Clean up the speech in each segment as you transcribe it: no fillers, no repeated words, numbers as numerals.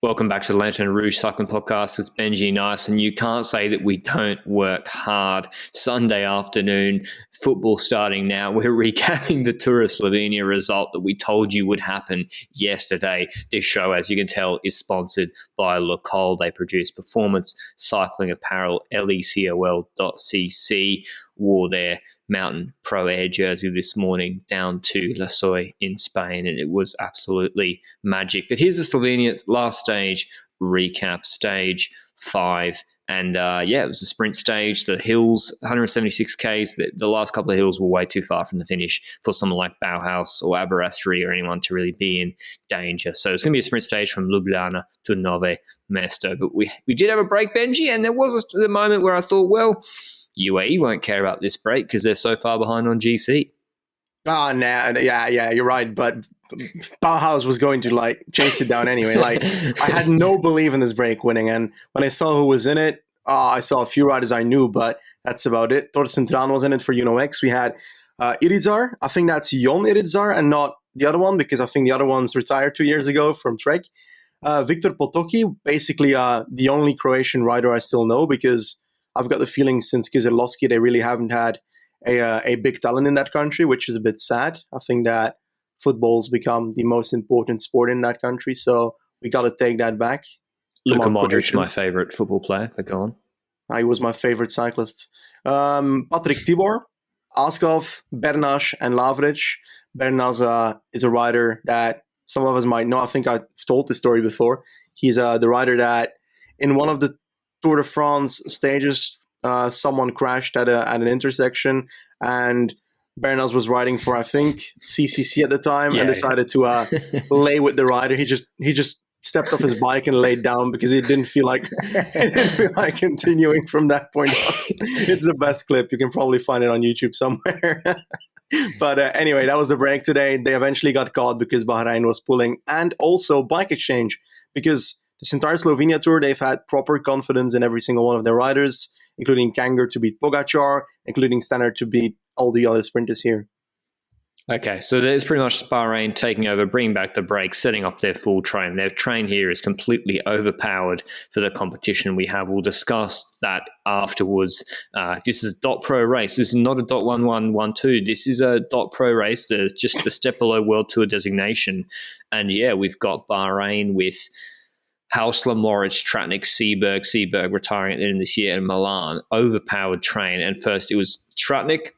Welcome back to the Lanterne Rouge Cycling Podcast with Benji Naesen. You can't say that we don't work hard. Sunday afternoon, football starting now. We're recapping the Tour of Slovenia result that we told you would happen yesterday. This show, as you can tell, is sponsored by Lecol. They produce performance cycling apparel, lecol.cc. Wore their Mountain Pro Air jersey this morning down to La Soy in Spain, and it was absolutely magic. But here's the Slovenia last stage recap, stage 5. And it was a sprint stage. The hills, 176 Ks, the last couple of hills were way too far from the finish for someone like Bauhaus or Aberasturi or anyone to really be in danger. So it's going to be a sprint stage from Ljubljana to Novo Mesto. But we did have a break, Benji, and there was the moment where I thought, well, UAE won't care about this break because they're so far behind on GC. Oh, nah, yeah, you're right. But Bauhaus was going to chase it down anyway. I had no belief in this break winning, and when I saw who was in it, I saw a few riders I knew, but that's about it. Torsten Tran was in it for UNOX. We had Irizar. I think that's Jon Irizar and not the other one, because I think the other one's retired 2 years ago from Trek. Victor Potoki, basically the only Croatian rider I still know, because I've got the feeling since Keselowski they really haven't had a big talent in that country, which is a bit sad. I think that football's become the most important sport in that country, so we got to take that back. Luka Modric, my favorite football player, but go on. He was my favorite cyclist. Patrick Tibor, Askov, Bernas, and Lavric. Bernas is a rider that some of us might know. I think I've told this story before. He's the rider that in one of the Tour de France stages, someone crashed at an intersection, and Bernas was riding for, I think, CCC at the time, and decided to lay with the rider. He just stepped off his bike and laid down because he didn't feel like continuing from that point on. It's the best clip. You can probably find it on YouTube somewhere. But anyway, that was the break today. They eventually got caught because Bahrain was pulling, and also bike exchange, because this entire Slovenia Tour, they've had proper confidence in every single one of their riders, including Kanger to beat Pogacar, including Stannard to beat all the other sprinters here. Okay, so there's pretty much Bahrain taking over, bringing back the brakes, setting up their full train. Their train here is completely overpowered for the competition we have. We'll discuss that afterwards. This is a dot pro race. This is not a dot 1112. This is a dot pro race. There's just the step below World Tour designation. And we've got Bahrain with Hausler, Moritz, Tratnik, Seberg retiring at the end of this year, and Milan. Overpowered train. And first it was Tratnik.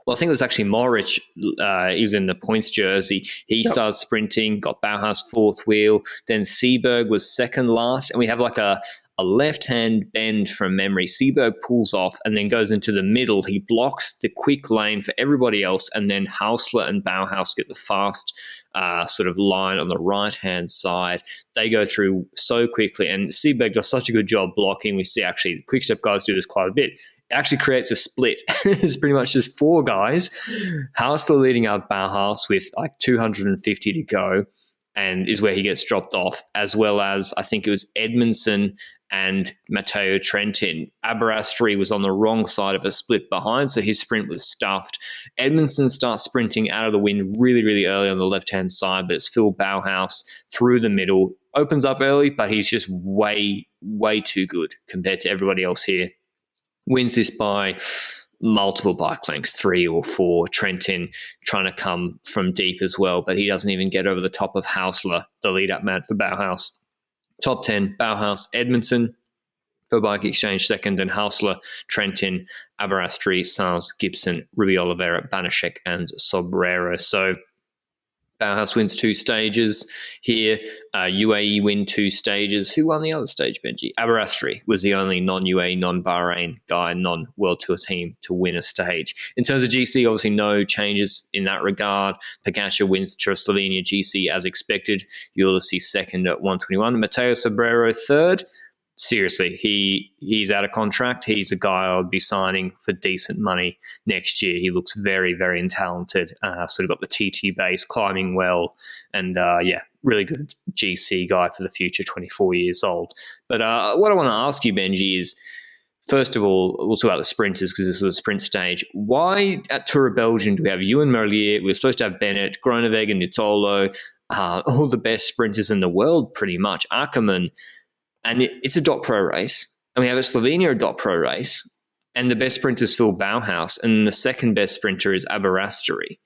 Well, I think it was actually Moritz. He's in the points jersey. He started sprinting, got Bauhaus fourth wheel. Then Seberg was second last. And we have a left-hand bend from memory. Seberg pulls off and then goes into the middle. He blocks the quick lane for everybody else. And then Hausler and Bauhaus get the fast sort of line on the right-hand side. They go through so quickly. And Seberg does such a good job blocking. We see actually the Quick-Step guys do this quite a bit. It actually creates a split. It's pretty much just four guys. Hausler leading out Bauhaus with 250 to go, and is where he gets dropped off, as well as I think it was Edmondson and Matteo Trentin. Aberasturi was on the wrong side of a split behind, so his sprint was stuffed. Edmondson starts sprinting out of the wind really, really early on the left-hand side, but it's Phil Bauhaus through the middle. Opens up early, but he's just way, way too good compared to everybody else here. Wins this by multiple bike lengths, 3 or 4. Trentin trying to come from deep as well, but he doesn't even get over the top of Hausler, the lead-up man for Bauhaus. Top 10, Bauhaus, Edmondson for bike exchange second, and Hausler, Trentin, Aberasturi, Sars, Gibson, Ruby Oliveira, Banashek, and Sobrero. So Bauhaus wins 2 stages here. UAE win 2 stages. Who won the other stage, Benji? Aberasturi was the only non-UAE, non-Bahrain guy, non-World Tour team to win a stage. In terms of GC, obviously no changes in that regard. Pogacar wins Tour of Slovenia GC as expected. Ulysses second at 121. Matteo Sobrero third. Seriously, he's out of contract. He's a guy I would be signing for decent money next year. He looks very, very talented. Sort of got the TT base, climbing well, and really good GC guy for the future, 24 years old. But what I want to ask you, Benji, is first of all, we'll talk about the sprinters because this was a sprint stage. Why at Tour of Belgium do we have Ewan Merlier? We were supposed to have Bennett, Groenewegen, and Nitolo. all the best sprinters in the world, pretty much. Ackermann, and it's a dot pro race. And we have at Slovenia a dot pro race, and the best sprinter is Phil Bauhaus, and the second best sprinter is Aberasturi.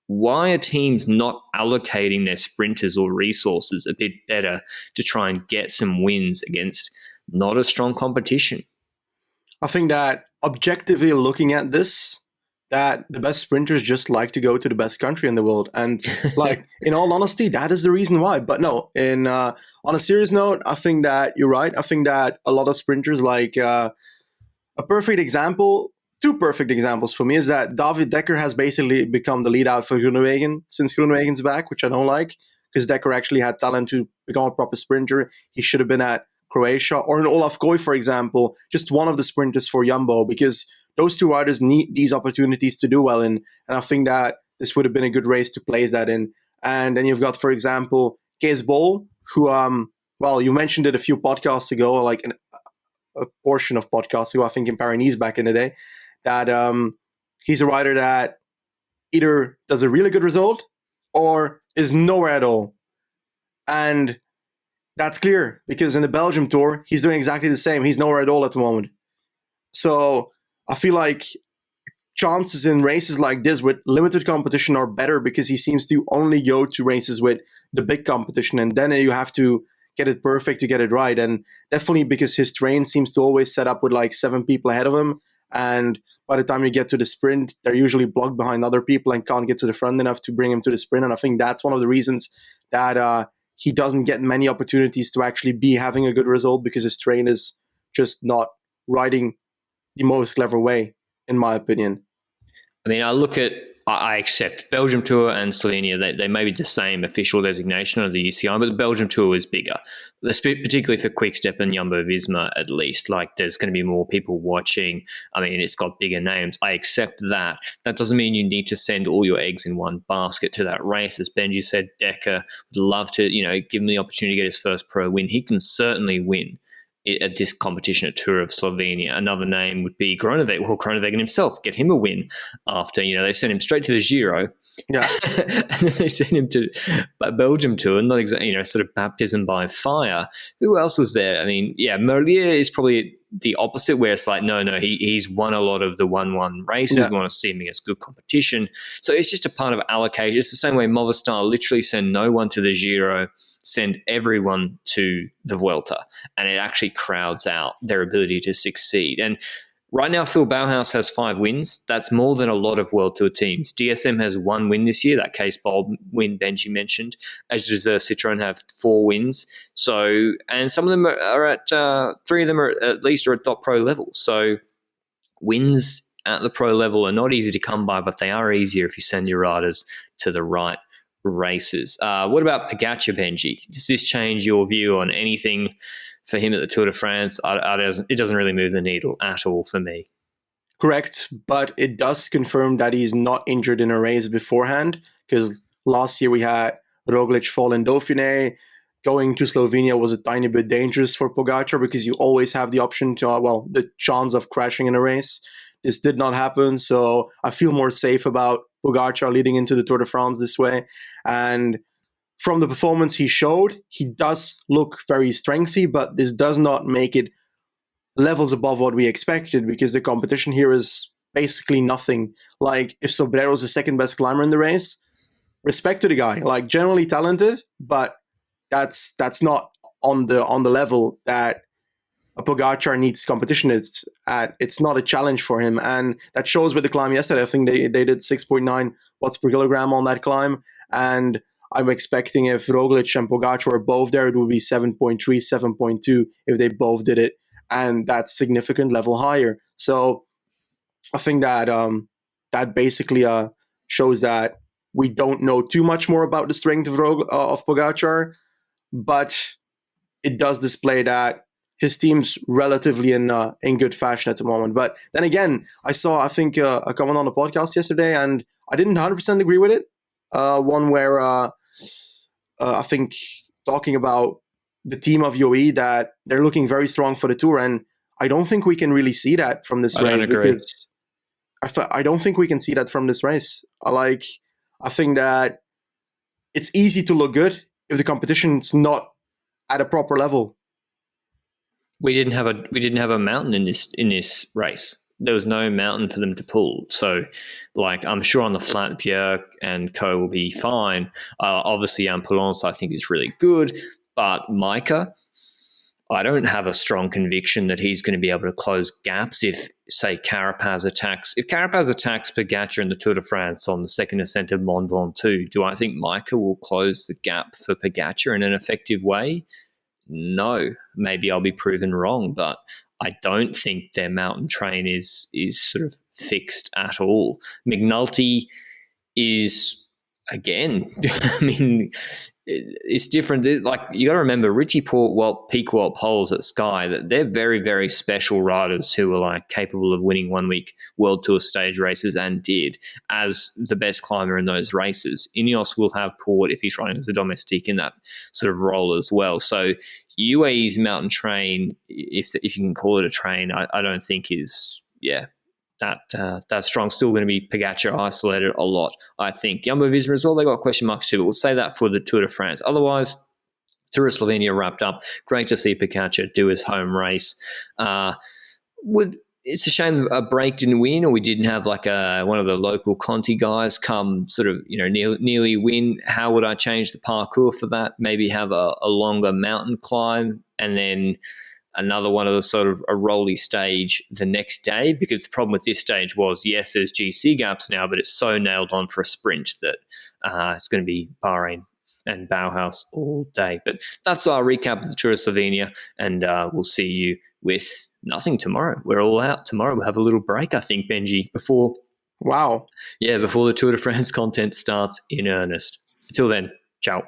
Why are teams not allocating their sprinters or resources a bit better to try and get some wins against not a strong competition? I think that objectively looking at this, that the best sprinters just like to go to the best country in the world. And like, in all honesty, that is the reason why. But no, on a serious note, I think that you're right. I think that a lot of sprinters, like a perfect example, two perfect examples for me is that David Dekker has basically become the lead out for Groenewegen since Groenewegen's back, which I don't like, because Dekker actually had talent to become a proper sprinter. He should have been at Croatia, or an Olaf Koy, for example, just one of the sprinters for Jumbo, because those two riders need these opportunities to do well in. And I think that this would have been a good race to place that in. And then you've got, for example, Kees Bol, who, well, you mentioned it a few podcasts ago, like a portion of podcasts ago, I think in Paris back in the day, that he's a rider that either does a really good result or is nowhere at all. And that's clear, because in the Belgium Tour, he's doing exactly the same. He's nowhere at all at the moment. So I feel like chances in races like this with limited competition are better, because he seems to only go to races with the big competition, and then you have to get it perfect to get it right. And definitely because his train seems to always set up with like 7 people ahead of him, and by the time you get to the sprint, they're usually blocked behind other people and can't get to the front enough to bring him to the sprint. And I think that's one of the reasons that he doesn't get many opportunities to actually be having a good result, because his train is just not riding the most clever way, in my opinion. I mean, I accept Belgium Tour and Slovenia, they may be the same official designation of the UCI, but the Belgium Tour is bigger, particularly for Quick-Step and Jumbo-Visma at least. Like, there's going to be more people watching. I mean, it's got bigger names. I accept that. That doesn't mean you need to send all your eggs in one basket to that race. As Benji said, Dekker would love to, give him the opportunity to get his first pro win. He can certainly win at this competition at Tour of Slovenia. Another name would be Groenewegen. Well, Groenewegen himself, get him a win after, they sent him straight to the Giro. Yeah. And then they sent him to Belgium Tour, not exactly, sort of baptism by fire. Who else was there? I mean, yeah, Merlier is probably the opposite, where it's like, no, he's won a lot of the 1-1 races. Yeah. We want to see him against good competition. So it's just a part of allocation. It's the same way Movistar literally send no one to the Giro, send everyone to the Vuelta, and it actually crowds out their ability to succeed. And right now, Phil Bauhaus has 5 wins. That's more than a lot of World Tour teams. DSM has 1 win this year, that Case Bold win Benji mentioned. As Reserve Citroën have 4 wins. So, and some of them are at 3 of them are at least are at top pro level. So wins at the pro level are not easy to come by, but they are easier if you send your riders to the right races. What about Pogacar, Benji? Does this change your view on anything for him at the Tour de France? It doesn't really move the needle at all for me. Correct, but it does confirm that he's not injured in a race beforehand, because last year we had Roglic fall in Dauphiné. Going to Slovenia was a tiny bit dangerous for Pogacar, because you always have the option to, the chance of crashing in a race. This did not happen, so I feel more safe about Pogacar leading into the Tour de France this way. And from the performance he showed, he does look very strengthy, but this does not make it levels above what we expected, because the competition here is basically nothing. Like, if Sobrero's the second best climber in the race, respect to the guy. Like, generally talented, but that's not on the level that a Pogacar needs competition. It's not a challenge for him, and that shows with the climb yesterday. I think they did 6.9 watts per kilogram on that climb, and I'm expecting if Roglic and Pogacar were both there, it would be 7.3, 7.2 if they both did it, and that's significant level higher. So I think that that basically shows that we don't know too much more about the strength of Pogacar, but it does display that his team's relatively in good fashion at the moment. But then again, I saw, I think, a comment on the podcast yesterday, and I didn't 100% agree with it. One where I think talking about the team of UAE, that they're looking very strong for the Tour, and I don't think we can really see that from this race. I don't agree. Because I don't think we can see that from this race. I think that it's easy to look good if the competition's not at a proper level. We didn't have a mountain in this race. There was no mountain for them to pull. So, like, I'm sure on the flat, Pierre and co will be fine. Obviously, Ampulance, I think, is really good. But Micah, I don't have a strong conviction that he's going to be able to close gaps if, say, Carapaz attacks. If Carapaz attacks Pogacar in the Tour de France on the second ascent of Mont Ventoux, do I think Micah will close the gap for Pogacar in an effective way? No. Maybe I'll be proven wrong, but I don't think their mountain train is sort of fixed at all. McNulty is, again, I mean, it's different. Like, you got to remember, Richie Pequot Poles at Sky, that they're very, very special riders who are like capable of winning 1 week World Tour stage races, and did, as the best climber in those races. Ineos will have Port, if he's running as a domestique, in that sort of role as well. So UAE's mountain train, if you can call it a train, I don't think is that strong. Still going to be Pogacar isolated a lot, I think. Jumbo-Visma as well, they got question marks too, but we'll say that for the Tour de France. Otherwise, Tour of Slovenia wrapped up. Great to see Pogacar do his home race. It's a shame a break didn't win, or we didn't have like one of the local Conti guys come sort of, nearly win. How would I change the parcours for that? Maybe have a longer mountain climb, and then another one of the sort of a rolly stage the next day, because the problem with this stage was, yes, there's GC gaps now, but it's so nailed on for a sprint that it's going to be Bahrain and Bauhaus all day. But that's our recap of the Tour of Slovenia, and we'll see you with nothing tomorrow. We're all out tomorrow. We'll have a little break, I think, Benji, before the Tour de France content starts in earnest. Until then, ciao.